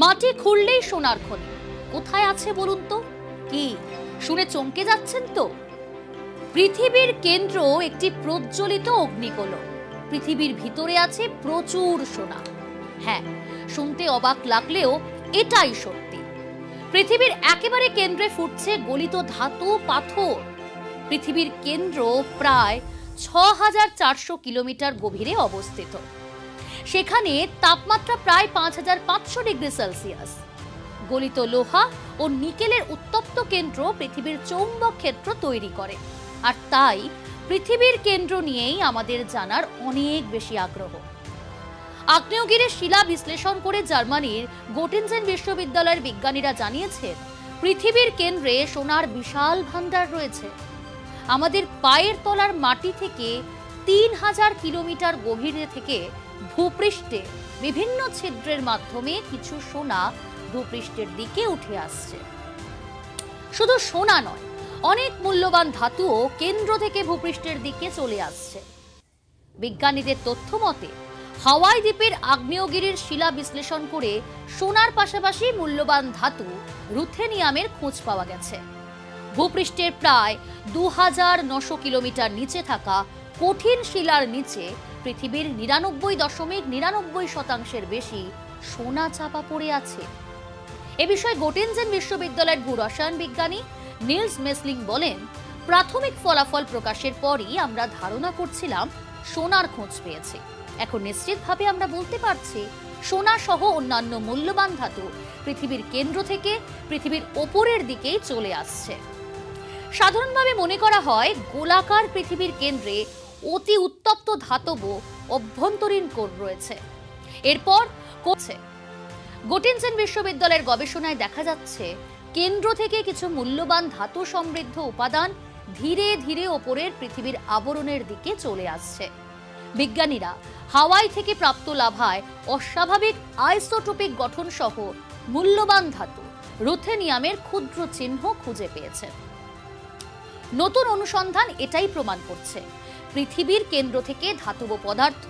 মাটি খুঁড়লেই সোনার খনি কোথায় আছে বলুন তো? কি শুনে চমকে যাচ্ছেন তো? পৃথিবীর কেন্দ্র একটি প্রজ্বলিত অগ্নিগোলক। পৃথিবীর ভিতরে আছে প্রচুর সোনা। হ্যাঁ, শুনতে অবাক লাগলেও এটাই সত্যি। পৃথিবীর একেবারে কেন্দ্রে ফুটছে গলিত ধাতু পাথর। পৃথিবীর কেন্দ্র প্রায় ৬,৪০০ কিলোমিটার গভীরে অবস্থিত। সেখানে তাপমাত্রা প্রায় ৫,৫০০ ডিগ্রি সেলসিয়াস। গলিত লোহা ও নিকেলের উত্তপ্ত কেন্দ্র পৃথিবীর চৌম্বক ক্ষেত্র তৈরি করে। আর তাই পৃথিবীর কেন্দ্র নিয়েই আমাদের জানার অনেক বেশি আগ্রহ। আগ্নেয়গিরির শিলা বিশ্লেষণ করে জার্মানির গোটিনজেন বিশ্ববিদ্যালয়ের বিজ্ঞানীরা জানিয়েছেন, পৃথিবীর কেন্দ্রে সোনার বিশাল ভান্ডার রয়েছে। আমাদের পায়ের তলার মাটি থেকে ৩,০০০ কিলোমিটার গভীরে থেকে ভূপৃষ্ঠে বিভিন্ন ছিদ্রের মাধ্যমে কিছু সোনা ভূপৃষ্ঠের দিকে উঠে আসছে। শুধু সোনা নয়, অনেক মূল্যবান ধাতুও কেন্দ্র থেকে ভূপৃষ্ঠের দিকে চলে আসছে। বিজ্ঞানীদের তথ্য মতে হাওয়াই দ্বীপের আগ্নেয়গিরির শিলা বিশ্লেষণ করে সোনার পাশাপাশি মূল্যবান ধাতু রুথেনিয়ামের খোঁজ পাওয়া গেছে। ভূপৃষ্ঠের প্রায় ২,৯০০ কিলোমিটার নিচে থাকা কঠিন শিলার নিচে পৃথিবীর ৯৯.৯৯% বেশি সোনা চাপা পড়ে আছে। এ বিষয়ে গোটিনজেন বিশ্ববিদ্যালয়ের ভূরসায়ন বিজ্ঞানী নিলস মেসলিং বলেন, প্রাথমিক ফলাফল প্রকাশের পরই আমরা ধারণা করছিলাম সোনার খোঁজ পেয়েছি। এখন নিশ্চিতভাবে আমরা বলতে পারছি সোনা সহ অন্যান্য মূল্যবান ধাতু পৃথিবীর কেন্দ্র থেকে পৃথিবীর ওপরের দিকেই চলে আসছে। সাধারণভাবে মনে করা হয় গোলাকার পৃথিবীর কেন্দ্রে অতি উত্তপ্ত ধাতব অভ্যন্তরীণ কোর রয়েছে। এরপর গোটিনজেন বিশ্ববিদ্যালয়ের গবেষণায় দেখা যাচ্ছে কেন্দ্র থেকে কিছু মূল্যবান ধাতু সমৃদ্ধ উপাদান ধীরে ধীরে ওপরের পৃথিবীর আবরণের দিকে চলে আসছে। বিজ্ঞানীরা হাওয়াই থেকে প্রাপ্ত লাভায় অস্বাভাবিক আইসোটোপিক গঠন সহ মূল্যবান ধাতু রুথেনিয়ামের ক্ষুদ্র চিহ্ন খুঁজে পেয়েছেন। নতুন অনুসন্ধান এটাই প্রমাণ করছে, পৃথিবীর কেন্দ্র থেকে ধাতব পদার্থ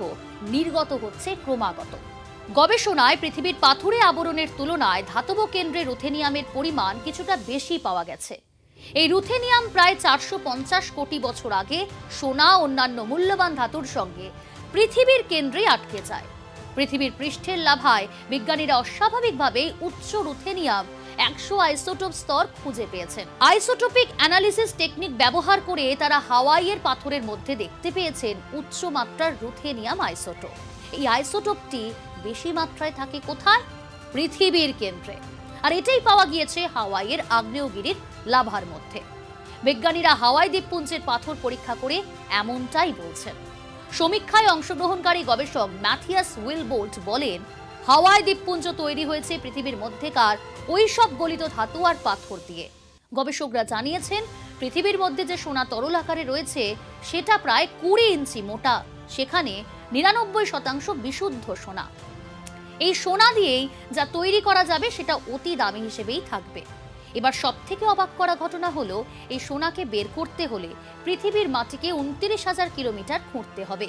নির্গত হচ্ছে ক্রমাগত। গবেষণায় পৃথিবীর পাথুরে আবরণের তুলনায় ধাতব কেন্দ্রে রুথেনিয়ামের পরিমাণ কিছুটা বেশি পাওয়া গেছে। এই রুথেনিয়াম প্রায় ৪৫০ কোটি বছর আগে সোনা অন্যান্য মূল্যবান ধাতুর সঙ্গে পৃথিবীর কেন্দ্রে আটকে যায়। পৃথিবীর পৃষ্ঠের লাভায় বিজ্ঞানীরা অস্বাভাবিকভাবে উচ্চ রুথেনিয়াম ১০০ আইসোটোপ স্তর খুঁজে পেয়েছেন। আইসোটোপিক অ্যানালিসিস টেকনিক ব্যবহার করে তারা হাওয়াইয়ের পাথরের মধ্যে দেখতে পেয়েছেন উচ্চ মাত্রার রুথেনিয়াম আইসোটোপ। এই আইসোটোপটি বেশি মাত্রায় থাকে কোথায়? পৃথিবীর কেন্দ্রে। আর এটাই পাওয়া গিয়েছে হাওয়াইয়ের আগ্নেয়গিরির লাভার মধ্যে। বিজ্ঞানীরা হাওয়াই দ্বীপপুঞ্জের পাথর পরীক্ষা করে এমনটাই বলছেন। সমীক্ষায় অংশগ্রহণকারী গবেষক ম্যাথিয়াস উইলবোল্ট বলেন, হাওয়াই দ্বীপপুঞ্জ তৈরি হয়েছে পৃথিবীর মধ্যেকার ওই সব গলিত ধাতু আর পাথর দিয়ে। গবেষকরা জানিয়েছেন, পৃথিবীর মধ্যে যে সোনা তরল আকারে রয়েছে সেটা প্রায় ২০ ইঞ্চি মোটা। সেখানে ৯৯% বিশুদ্ধ সোনা। এই সোনা দিয়েই যা তৈরি করা যাবে সেটা অতি দামি হিসেবেই থাকবে। এবার সবথেকে অবাক করা ঘটনা হলো, এই সোনাকে বের করতে হলে পৃথিবীর মাটিকে ২৯,০০০ কিলোমিটার খুঁড়তে হবে।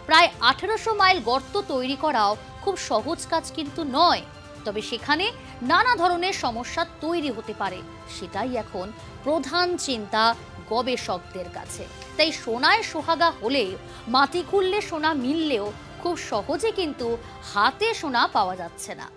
প্রায় ১৮০০ মাইল গর্ত তৈরি করাও খুব সহজ কাজ কিন্তু নয়। তবে সেখানে নানা ধরনের সমস্যা তৈরি হতে পারে, সেটাই এখন প্রধান চিন্তা গবেষকদের কাছে। তাই সোনায় সোহাগা হলেও মাটি খুঁড়লে সোনা মিললেও খুব সহজে কিন্তু হাতে সোনা পাওয়া যাচ্ছে না।